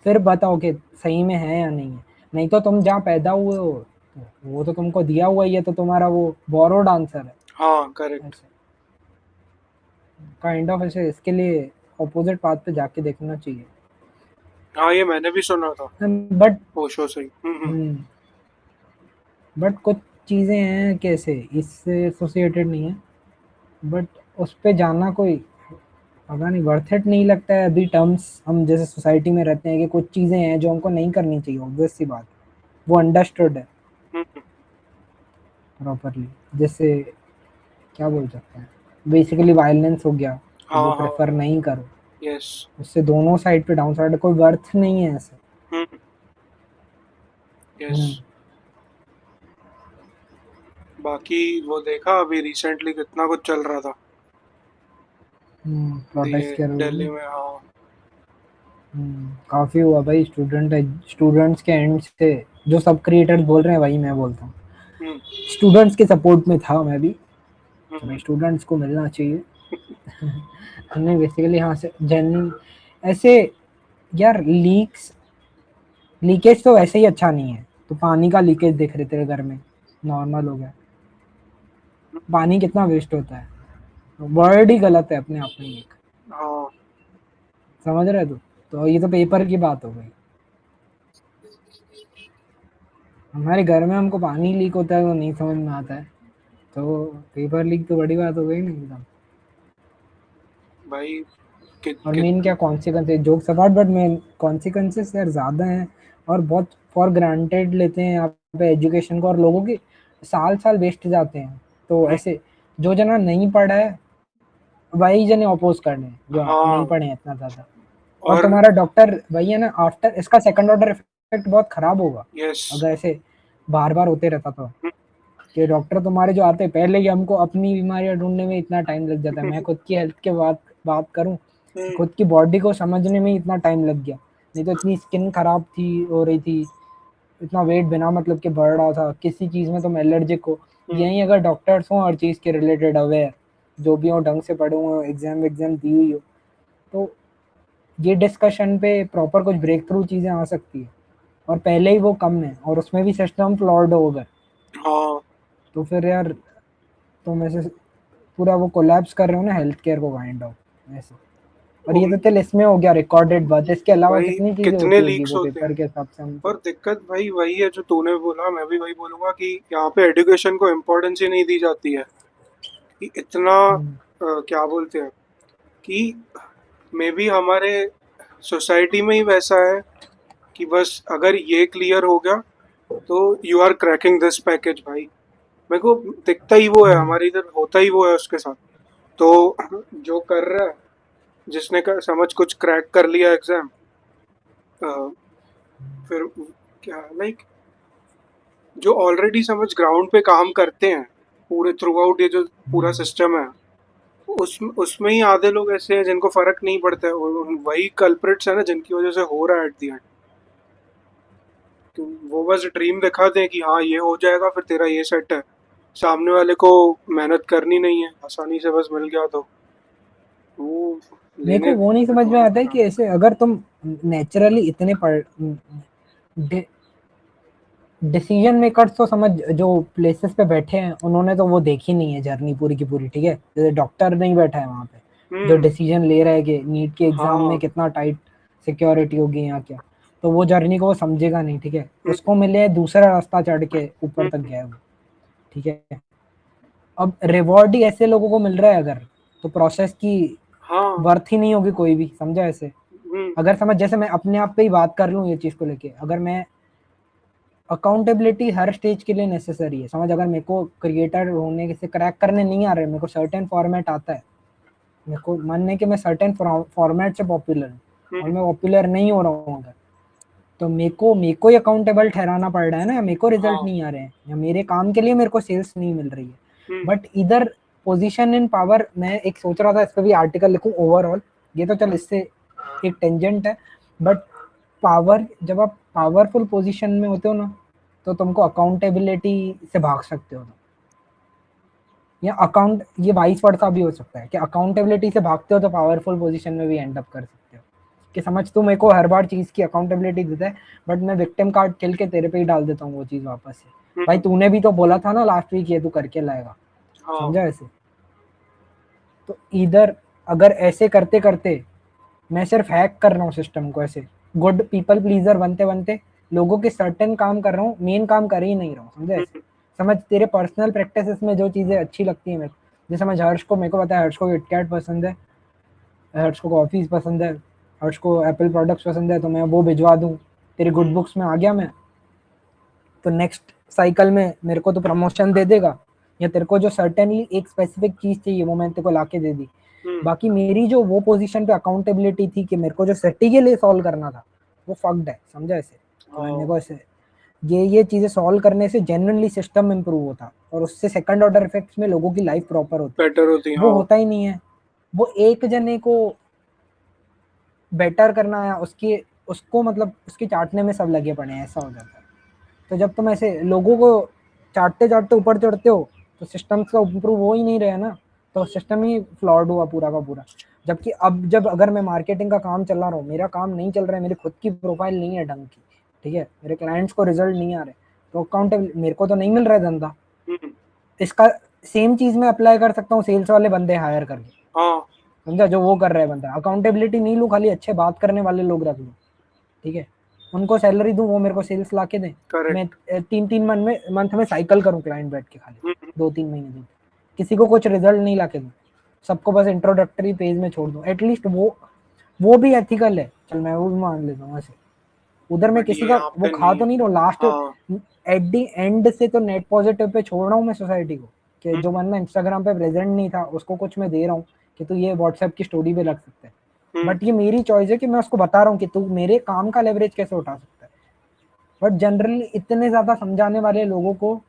फिर बताओ कि सही में है या नहीं है। नहीं तो तुम जहाँ पैदा हुए हो तो वो तो तुमको दिया हुआ ही है, तो तुम्हारा वो बोरोड आंसर है हूँ। हाँ करेक्ट। ऐसे। काइंड ऑफ ऐसे, इसके लिए अपोजिट पाथ पे जाके देखना चाहिए। हाँ ये मैंने भी सुना था, बट ओशो से ही। बट कुछ चीज़ें हैं कैसे इससे एसोसिएटेड नहीं है, बट उस पे जाना कोई पता नहीं वर्थ इट नहीं लगता है अभी। टर्म्स हम जैसे सोसाइटी में रहते हैं कि कुछ चीज़ें हैं जो हमको नहीं करनी चाहिए, ऑब्वियस सी बात है, वो अंडरस्टूड है हम्म। प्रॉपरली। जैसे क्या बोल सकते हैं, बेसिकली वायलेंस हो गया, तो वो हाँ हाँ। प्रेफर नहीं करो। यस। उससे दोनों साइड पे डाउन साइड कोई वर्थ नहीं है ऐसे। हम्म। यस। हम्म। बाकी वो देखा अभी रिसेंटली कितना कुछ चल रहा था। प्रोटेस्ट दिए कर रहे दिल्ली थे। में। हाँ। काफी हुआ भाई, स्टूडेंट्स के एंड से जो सब क्रिएटर्स बोल रहे हैं वही मैं बोलता हूँ। हम्म। स्टूडेंट्स के सपोर्ट में था मैं भी, कि भाई हम्म। स्टूडेंट्स को मिलना चाहिए। हमने बेसिकली हाँ से जेन्युइन ऐसे, यार लीकेज तो वैसे ही अच्छा नहीं है, तो पानी का लीकेज देख रहे तेरे घर में, नॉर्मल हो गया। पानी कितना वेस्ट होता है, वर्ड ही गलत है अपने आप में एक, हाँ। समझ रहे तू? तो ये तो पेपर की बात हो गई। हमारे घर में हमको पानी लीक होता है तो नहीं समझ में आता है, तो पेपर लीक तो बड़ी बात हो गई ना एकदम। भाई और मेन कितना। क्या consequences, jokes apart, but main consequences यार ज़्यादा हैं। और बहुत फॉर ग्रांटेड लेते हैं यहाँ पे एजुकेशन को, और लोगों के साल साल वेस्ट जाते हैं। तो ऐसे जो जना नहीं पढ़ा है वही जने अपोज करने हैं, जो नहीं हाँ। पढ़े हैं इतना ज़्यादा। और और तुम्हारा डॉक्टर वही है ना, आफ्टर इसका सेकंड ऑर्डर इफेक्ट बहुत खराब होगा यस। अगर ऐसे बार बार होते रहता तो। कि डॉक्टर तुम्हारे जो आते हैं, पहले ही हमको अपनी बीमारियां ढूंढने में इतना टाइम लग जाता है। मैं खुद की हेल्थ के बात करूं, खुद की बॉडी को समझने में ही इतना टाइम लग गया। नहीं तो इतनी स्किन खराब थी, हो रही थी, इतना वेट बिना मतलब के बढ़ रहा था, किसी चीज़ में तुम एलर्जिक हो। यहीं अगर डॉक्टर्स हों हर चीज़ के रिलेटेड अवेयर, जो भी हो ढंग से पढ़े हुए हो, एग्जाम एग्जाम दी हुई हो, तो ये डिस्कशन पे प्रॉपर कुछ ब्रेक थ्रू चीज़ें आ सकती है। और पहले ही वो कम है और उसमें भी सिस्टम फ्लॉड हो गए, हाँ। तो फिर यार तुम ऐसे पूरा वो कोलैप्स कर रहे हो ना हेल्थ केयर को, काइंड ऑफ ऐसे। और ये उन तो चल इसमें हो गया रिकॉर्डेड बात, इसके अलावा भाई कितनी चीजें कितने होती होगी लीक्स वो होते हैं। पेपर के हिसाब से हमसे। और दिक्कत भाई वही है जो तूने बोला, मैं भी वही बोलूंगा कि यहाँ पे एजुकेशन को इम्पोर्टेंस ही नहीं दी जाती है। कि इतना क्या बोलते हैं कि मे बी हमारे सोसाइटी में ही वैसा है कि बस अगर ये क्लियर हो गया तो you are cracking this package भाई। मेरे को दिखता ही वो है, हमारे इधर होता ही वो है उसके साथ। तो जो कर रहा है, जिसने समझ कुछ क्रैक कर लिया एग्जाम, फिर क्या लाइक जो ऑलरेडी समझ ग्राउंड पे काम करते हैं पूरे थ्रू आउट, ये जो पूरा सिस्टम है, उसमें ही आधे लोग ऐसे हैं जिनको फर्क नहीं पड़ता है। वही कल्प्रिट्स है ना जिनकी वजह से हो रहा है एट दी एंड। तो वो बस ड्रीम दिखाते हैं कि हाँ ये हो जाएगा फिर तेरा ये सेट है। सामने वाले को मेहनत करनी नहीं है, आसानी से बस मिल गया तो वो मेरे को लेने वो नहीं पे समझ में थोड़ा आता है सा। कि ऐसे अगर तुम नेचुरली इतने पढ़, डिसीजन मेकर्स तो समझ जो प्लेसेस पे बैठे हैं उन्होंने तो वो देखी नहीं है जर्नी पूरी की पूरी, ठीक है? जैसे डॉक्टर नहीं बैठा है वहाँ पे जो हम्म। डिसीजन ले रहा है कि नीट के एग्जाम में हाँ। कितना टाइट सिक्योरिटी होगी यहाँ क्या, तो वो जर्नी को वो समझेगा नहीं, ठीक है? हम्म। उसको मिले दूसरा रास्ता चढ़ के ऊपर तक हम्म। गया है वो, ठीक है? अब रिवॉर्ड ही ऐसे लोगों को मिल रहा है अगर, तो प्रोसेस की हाँ। वर्थ ही नहीं होगी कोई भी, समझा ऐसे? हम्म। अगर समझ, जैसे मैं अपने आप पे ही बात कर लूँ ये चीज़ को लेके, अगर मैं अकाउंटेबिलिटी हर स्टेज के लिए नेसेसरी है, समझ? अगर मेरे को क्रिएटर होने से क्रैक करने नहीं आ रहे, मेरे को सर्टेन फॉर्मेट आता है, मेरे को मानने के मैं सर्टेन फॉर्मेट से पॉपुलर हूँ और हम्म। मैं पॉपुलर नहीं हो रहा हूँ अगर, तो मेरे को ही अकाउंटेबल ठहराना पड़ रहा है ना, या मेरे को रिजल्ट हाँ। नहीं आ रहे हैं, या मेरे काम के लिए मेरे को सेल्स नहीं मिल रही है। हम्म। बट इधर पोजीशन इन पावर, मैं एक सोच रहा था इस पर भी आर्टिकल लिखूं ओवरऑल, ये तो चल इससे एक टेंजेंट है, बट पावर, जब आप पावरफुल पोजीशन में होते हो ना, तो तुमको अकाउंटेबिलिटी से भाग सकते हो, या अकाउंट, ये वाइस वर्सा भी हो सकता है कि अकाउंटेबिलिटी से भागते हो तो पावरफुल पोजीशन में भी एंड अप कर सकते हो। कि समझ, तू मेरे को हर बार चीज की अकाउंटेबिलिटी देता है, बट मैं विक्टिम कार्ड खेल के तेरे पे ही डाल देता हूँ वो चीज वापस से। भाई हम्म। तूने भी तो बोला था ना लास्ट वीक ये तू करके लाएगा, हाँ। समझा ऐसे? तो इधर अगर ऐसे करते करते मैं सिर्फ हैक कर रहा हूँ सिस्टम को, ऐसे गुड पीपल प्लीजर बनते बनते लोगों के सर्टेन काम कर रहा हूँ, मेन काम कर ही नहीं रहा हूँ, समझा ऐसे? हम्म। समझ, तेरे पर्सनल प्रैक्टिसेस में जो चीज़ें अच्छी लगती हैं मेरे को, जैसे समझ हर्ष को, मेरे को पता है हर्ष को किटकैट पसंद है, हर्ष को कॉफ़ीज पसंद है, हर्ष को एप्पल प्रोडक्ट्स पसंद है, तो मैं वो भिजवा दूँ, तेरी गुड हम्म। बुक्स में आ गया मैं, तो नेक्स्ट साइकिल में मेरे को तो प्रमोशन दे देगा, या तेरे को जो सर्टेनली एक स्पेसिफिक चीज़ चाहिए वो मैं तेरे को ला के दे दी। हम्म। बाकी मेरी जो वो पोजीशन पे अकाउंटेबिलिटी थी कि मेरे को जो सिटी के लिए सॉल्व करना था वो फक्ड है, समझा ऐसे? तो मैं, मेरे हाँ। को ऐसे ये चीजें सॉल्व करने से जेन्युइनली सिस्टम इंप्रूव होता, और उससे सेकंड ऑर्डर इफेक्ट्स में लोगों की लाइफ प्रॉपर होती, बेटर होती वो हाँ। होता ही नहीं है। वो एक जने को बेटर करना है, उसके उसको मतलब उसके चाटने में सब लगे पड़े हैं, ऐसा हो जाता है। तो जब तुम ऐसे लोगों को चाटते चाटते ऊपर चढ़ते हो तो सिस्टम का इम्प्रूव हो ही नहीं रहा ना, तो सिस्टम ही फ्लॉड हुआ पूरा का पूरा। जबकि अब जब अगर मैं मार्केटिंग का काम चला रहा हूँ, मेरा काम नहीं चल रहा है, मेरी खुद की प्रोफाइल नहीं है ढंग की, ठीक है, मेरे क्लाइंट्स को रिजल्ट नहीं आ रहे, तो अकाउंटेबल मेरे को तो नहीं मिल रहा है धंधा। हम्म, इसका सेम चीज मैं अप्लाई कर सकता हूँ सेल्स वाले बंदे हायर करके, हाँ समझा, जो वो कर रहा है बंदा। अकाउंटेबिलिटी नहीं लूँ, खाली अच्छे बात करने वाले लोग रख लूँ, ठीक है, उनको सैलरी दूं, वो मेरे को सेल्स ला के दें, मैं करेक्ट। 3-3 मंथ में साइकिल करूं क्लाइंट बैठ के, खाली हम्म, 2-3 महीने दूं, किसी को कुछ रिजल्ट नहीं ला के दूं, सबको बस इंट्रोडक्टरी पेज में छोड़ दूं, एटलीस्ट वो भी एथिकल है, चल मैं वो भी मान लेता हूँ ऐसे। उधर मैं बट किसी ये का यहाँ वो पे खा नहीं तो है। नहीं रहा हूँ, लास्ट हाँ। एट दी एंड से तो नेट पॉजिटिव पे छोड़ रहा हूँ मैं सोसाइटी को, कि जो हम्म, बंदा इंस्टाग्राम पे प्रेजेंट नहीं था उसको कुछ मैं दे रहा हूँ कि तू ये व्हाट्सएप की स्टोरी पे लग सकता है, हम्म, बट ये मेरी चॉइस है कि मैं उसको बता रहा हूँ कि तू मेरे काम का लेवरेज कैसे उठा सकता है। बट जनरली इतने ज्यादा समझाने वाले लोगों को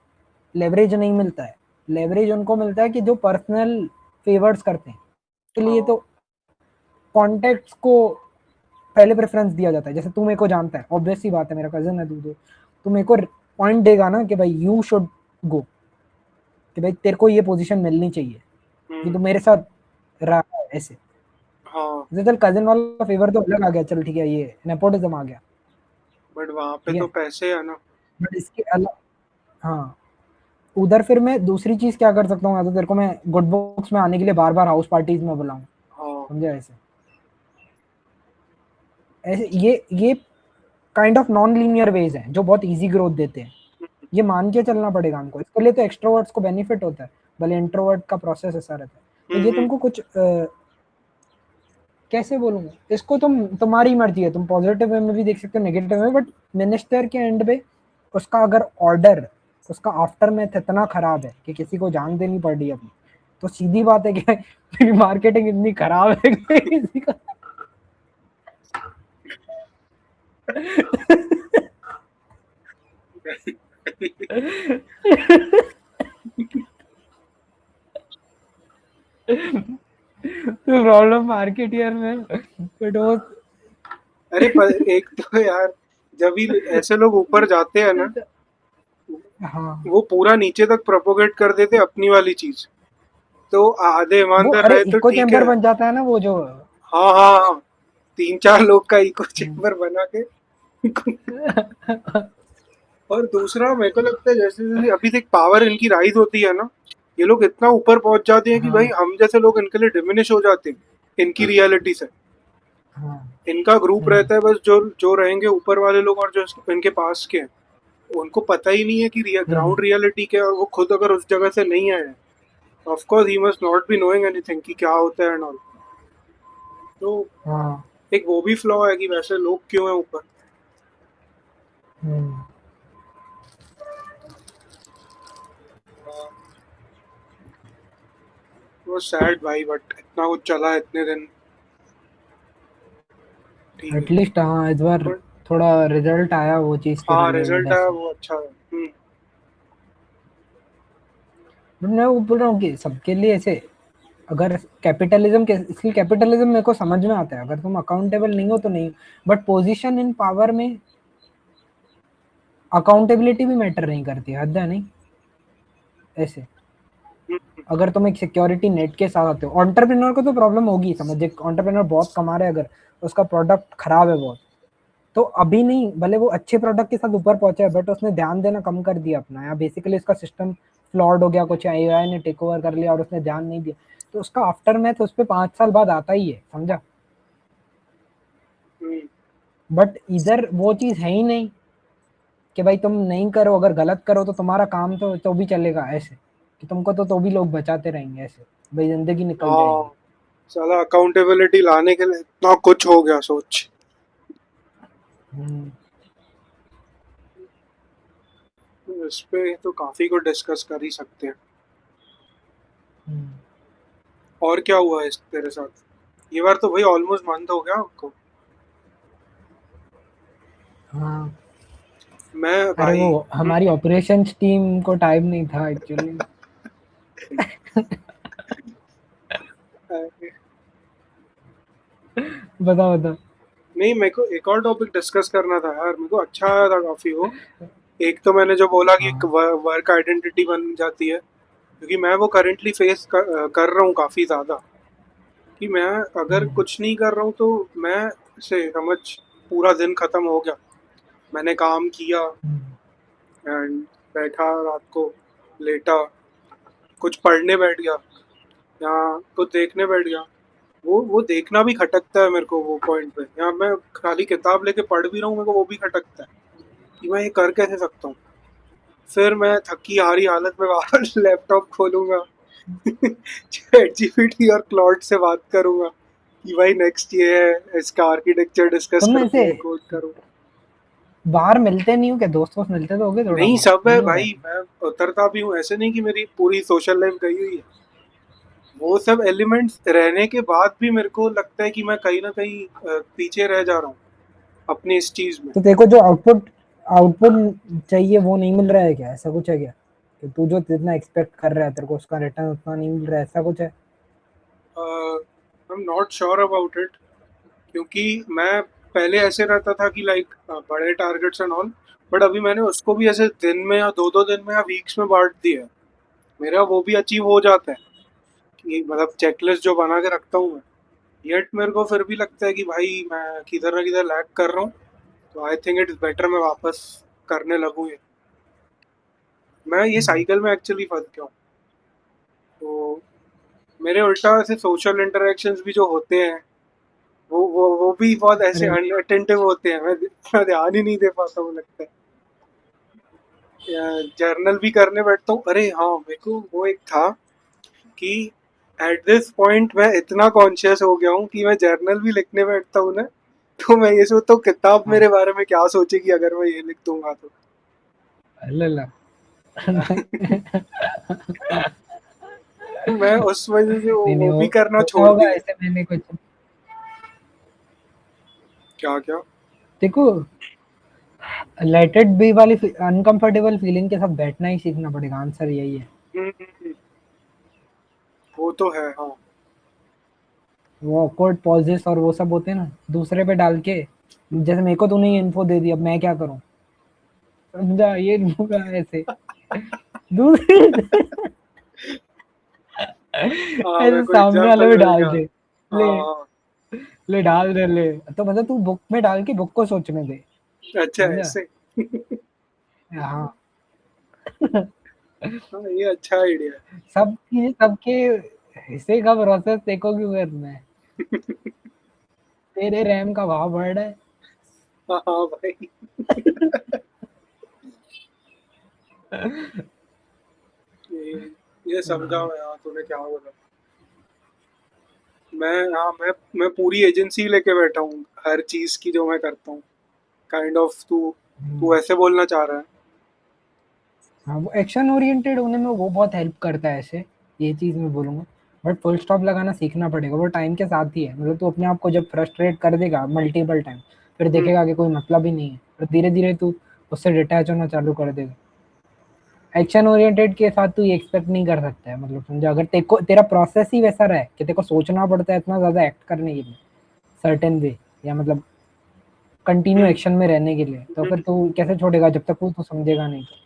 लेवरेज नहीं मिलता है, लेवरेज उनको मिलता है कि जो पर्सनल फेवर्स करते हैं, इसलिए हाँ। तो कॉन्टेक्ट्स को पहले प्रेफरेंस दिया जाता है। जैसे तू मेरे को जानता है, ऑब्वियस सी बात है, मेरा कजन है तू मेरे को पॉइंट देगा ना कि भाई यू शुड गो, कि भाई तेरे को ये पोजीशन मिलनी चाहिए, कि तू हम्म, मेरे साथ रहा है ऐसे। हाँ। जैसे चल कजन वाला फेवर तो अलग आ गया, चल ठीक है, ये नेपोटिज्म आ गया, बट वहां पे ठीक तो है, पैसे है ना। बट इसके अलग, हाँ, उधर फिर मैं दूसरी चीज क्या कर सकता हूँ, या तो तेरे को मैं गुड बुक्स में आने के लिए बार बार हाउस पार्टीज में बुलाऊं, हाँ। समझा, ऐसे ऐसे ये kind of non linear ways हैं जो बहुत इजी ग्रोथ देते हैं, ये मान के चलना पड़ेगा हमको, इसके लिए तो एक्सट्रोवर्ट्स को बेनिफिट होता है, भले इंट्रोवर्ट का प्रोसेस ऐसा रहता है। तो ये तुमको कुछ कैसे बोलूंगा इसको, तुम्हारी मर्जी है, तुम पॉजिटिव वे में भी देख सकते हो, नेगेटिव में, बट मिनिस्टर के एंड पे उसका अगर ऑर्डर, उसका आफ्टर मैथ इतना खराब है कि किसी को जान देनी पड़ रही है अपनी, तो सीधी बात है कि मार्केटिंग इतनी खराब है कि किसी का प्रॉब्लम मार्केटियर में, बट वो अरे पर एक तो यार, जब भी ऐसे लोग ऊपर जाते हैं ना, हाँ, वो पूरा नीचे तक प्रोपोगेट कर देते अपनी वाली चीज। तो आधे वो ईमानदार अरे रहे तो इको ठीक चैम्बर है। बन जाता है ना वो जो हाँ हाँ हाँ, 3-4 लोग का इको चेम्बर बना के। और दूसरा मेरे को लगता है, जैसे जैसे अभी तक पावर इनकी राइज होती है ना, ये लोग इतना ऊपर पहुंच जाते हैं कि भाई हाँ हम जैसे लोग इनके लिए डिमिनिश हो जाते हैं इनकी रियलिटी से। हाँ इनका ग्रुप हम्म, रहता है बस, जो जो रहेंगे ऊपर वाले लोग और जो इनके पास के हैं, उनको पता ही नहीं है कि हम्म, ग्राउंड रियलिटी क्या है, और वो खुद अगर उस जगह से नहीं आए, of course he must not be knowing anything कि क्या होता है एंड ऑल। तो हाँ, एक वो भी फ्लॉ है कि वैसे लोग क्यों हैं ऊपर। हम्म। वो सैड भाई, बट इतना कुछ चला है इतने दिन, ठीक है। एटलीस्ट हाँ इस बार बट थोड़ा रिजल्ट आया वो चीज़ के हाँ, रिलेटेड रिजल्ट आया ऐसे। वो अच्छा है। बट मैं वो बोल रहा हूँ कि सबके लिए ऐसे, अगर कैपिटलिज्म के, इसलिए कैपिटलिज्म मेरे को समझ में आता है, अगर तुम अकाउंटेबल नहीं हो तो नहीं, बट पोजीशन इन पावर में अकाउंटेबिलिटी भी मैटर नहीं करती, हद है नहीं ऐसे। अगर तुम एक सिक्योरिटी नेट के साथ आते हो, एंटरप्रेन्योर को तो प्रॉब्लम होगी, समझ, एक एंटरप्रेन्योर बहुत कमा रहा है, अगर उसका प्रोडक्ट खराब है बहुत, तो अभी नहीं, भले वो अच्छे प्रोडक्ट के साथ ऊपर पहुंचा है, बट उसने ध्यान देना कम कर दिया अपना, या बेसिकली उसका सिस्टम फ्लॉड हो गया, कुछ एआई ने टेक ओवर कर लिया और उसने ध्यान नहीं दिया, तो उसका आफ्टर मैथ उस पर 5 साल बाद आता ही है, समझा। बट इधर वो चीज है ही नहीं कि भाई तुम नहीं करो, अगर गलत करो तो तुम्हारा काम तो भी चलेगा ऐसे, कि तुमको तो भी लोग बचाते रहेंगे ऐसे, भाई जिंदगी निकल जाएगी। हाँ, साला अकाउंटेबिलिटी लाने के लिए इतना कुछ हो गया सोच। हम्म, इस पे तो काफी कुछ डिस्कस कर ही सकते हैं। हम्म, और क्या हुआ है इस तेरे साथ? ये बार तो भाई ऑलमोस्ट मंथ हो गया आपको। हाँ, मैं अरे भाई। वो हमारी ऑपरेशंस टीम को टाइम नहीं था एक्चुअली। बताओ बताओ। नहीं, मेरे को एक और टॉपिक डिस्कस करना था यार, मेरे को अच्छा आया था काफी वो। एक तो मैंने जो बोला कि एक हाँ। वर्क आइडेंटिटी बन जाती है, क्योंकि मैं वो करंटली फेस कर रहा हूँ काफी ज्यादा। कि मैं अगर हम्म, कुछ नहीं कर रहा हूँ तो मैं से समझ, पूरा दिन खत्म हो गया, मैंने काम किया हम्म, एंड बैठा रात को, लेटा, कुछ पढ़ने बैठ गया या कुछ देखने बैठ गया। वो देखना भी खटकता है मेरे को वो पॉइंट पे, या मैं खाली किताब लेके पढ़ भी रहा हूँ, मेरे को वो भी खटकता है कि मैं ये कर कैसे सकता हूँ। फिर मैं थकी हारी हालत में वापस लैपटॉप खोलूंगा, चैट जीपीटी और क्लॉड से बात करूंगा कि भाई नेक्स्ट ये है, इसका आर्किटेक्चर डिस्कस तुम करते ऐसे हैं, कोड करो। बाहर मिलते नहीं हो क्या? दोस्त वोस्त मिलते तो होगे थोड़ा नहीं, बहुत, सब ये है नहीं होता भाई, है? मैं उतरता भी हूँ, ऐसे नहीं कि मेरी पूरी सोशल लाइफ गई हुई है। वो सब एलिमेंट्स रहने के बाद भी मेरे को लगता है कि मैं कहीं ना कहीं पीछे रह जा रहा हूँ अपनी इस चीज में। तो तेरे को जो आउटपुट आउटपुट चाहिए वो नहीं मिल रहा है क्या? ऐसा कुछ है क्या कि तू जो जितना एक्सपेक्ट कर रहा है तेरे को उसका रिटर्न उतना नहीं मिल रहा है, ऐसा कुछ है? I am not sure about it, क्योंकि मैं पहले ऐसे रहता था कि लाइक बड़े टारगेट्स एंड ऑल, बट अभी मैंने उसको भी ऐसे दिन में या दो दो दिन में या वीक्स में बांट दिया है। मेरा वो भी अचीव हो जाता है कि मतलब चेकलिस्ट जो बना के रखता हूँ मैं, येट मेरे को फिर भी लगता है कि भाई मैं किधर ना किधर लैग कर रहा हूँ। तो आई थिंक इट्स बेटर मैं वापस करने लगूँ ये। मैं ये हम्म, साइकिल में एक्चुअली फंस गया हूँ। तो मेरे उल्टा ऐसे सोशल इंटरेक्शंस भी जो होते हैं, वो भी बहुत ऐसे अरे अनअटेंटिव होते हैं, मैं इतना ध्यान ही नहीं दे पाता हूँ लगता है। जर्नल भी करने बैठता हूँ, अरे हाँ मेरे को वो एक था कि एट दिस पॉइंट मैं इतना कॉन्शियस हो गया हूँ कि मैं जर्नल भी लिखने बैठता हूँ ना, तो मैं ये सोचता हूँ किताब हाँ, मेरे बारे में क्या सोचेगी अगर मैं ये लिख दूंगा तो। अल्लाह। तो मैं उस वजह से नहीं नहीं, वो हो भी करना होता छोड़ होगा दिया। ऐसे, मैंने कुछ क्या क्या? देखो, लेट इट बी वाली अनकंफर्टेबल फीलिंग के साथ बैठना ही सीखना पड़ेगा, आंसर यही है। वो तो है हाँ। वो ऑकवर्ड पॉजेस और वो सब होते हैं ना, दूसरे पे डाल के, जैसे मेरे को तूने ये इन्फो दे दी, अब मैं क्या करूं? समझा? ये लूंगा ऐसे दूसरे हाँ मेरे ऐसे को सामने वाले एग्जांपल में मिल डाल गया। दे। ले, हाँ। ले डाल दे ले। तो मतलब तू बुक में डाल के बुक को सोचने दे। अच्छा समझा? ऐसे। हाँ। हाँ ये अच्छा आइडिया है। सबकी सबके हिस्से का प्रोसेस देखो क्यों करना है? तेरे रैम का भाव बढ़ रहा है। हाँ हाँ भाई। ये ये समझा मैं, हाँ तूने क्या बोला। मैं हाँ मैं पूरी एजेंसी लेके बैठा हूँ हर चीज की जो मैं करता हूँ, काइंड ऑफ। तू तू ऐसे बोलना चाह रहा है? हाँ, वो एक्शन ओरिएंटेड होने में वो बहुत हेल्प करता है ऐसे, ये चीज़ मैं बोलूँगा। बट फुल स्टॉप लगाना सीखना पड़ेगा, वो टाइम के साथ ही है। मतलब तू अपने आप को जब फ्रस्ट्रेट कर देगा मल्टीपल टाइम, फिर हम्म। देखेगा कि कोई मतलब ही नहीं है, फिर धीरे धीरे तू उससे डिटैच होना चालू कर देगा। एक्शन ओरिएंटेड के साथ तू ये एक्सपेक्ट नहीं कर सकता है, मतलब समझा, अगर तेको तेरा प्रोसेस ही वैसा रहा है कि तेरे को सोचना पड़ता है इतना ज़्यादा एक्ट करने के लिए सर्टेन वे, या मतलब कंटिन्यू हम्म। एक्शन में रहने के लिए, तो फिर हम्म। तू कैसे छोड़ेगा जब तक तू समझेगा नहीं तो।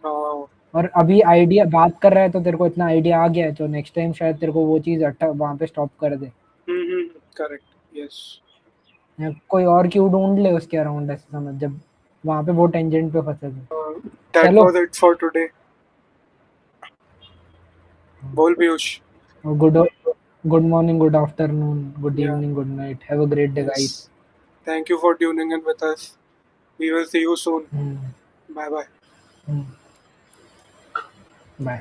हाँ। और अभी आइडिया बात कर रहा है तो तेरे को इतना आइडिया आ गया है, तो नेक्स्ट टाइम शायद तेरे को वो चीज़ अट्टा वहाँ पे स्टॉप कर दे, करेक्ट यस। या कोई और क्यू ढूंढ ले उसके अराउंड, ऐसे समझ, जब वहाँ पे वो टेंजेंट पे फंसे थे। दैट चलो, वाज इट फॉर टुडे। बोल Piyush. Good good morning, good afternoon, good या evening, good night, have a great day yes, guys. Thank you for tuning in with us, we will see you soon. Bye bye. Bye.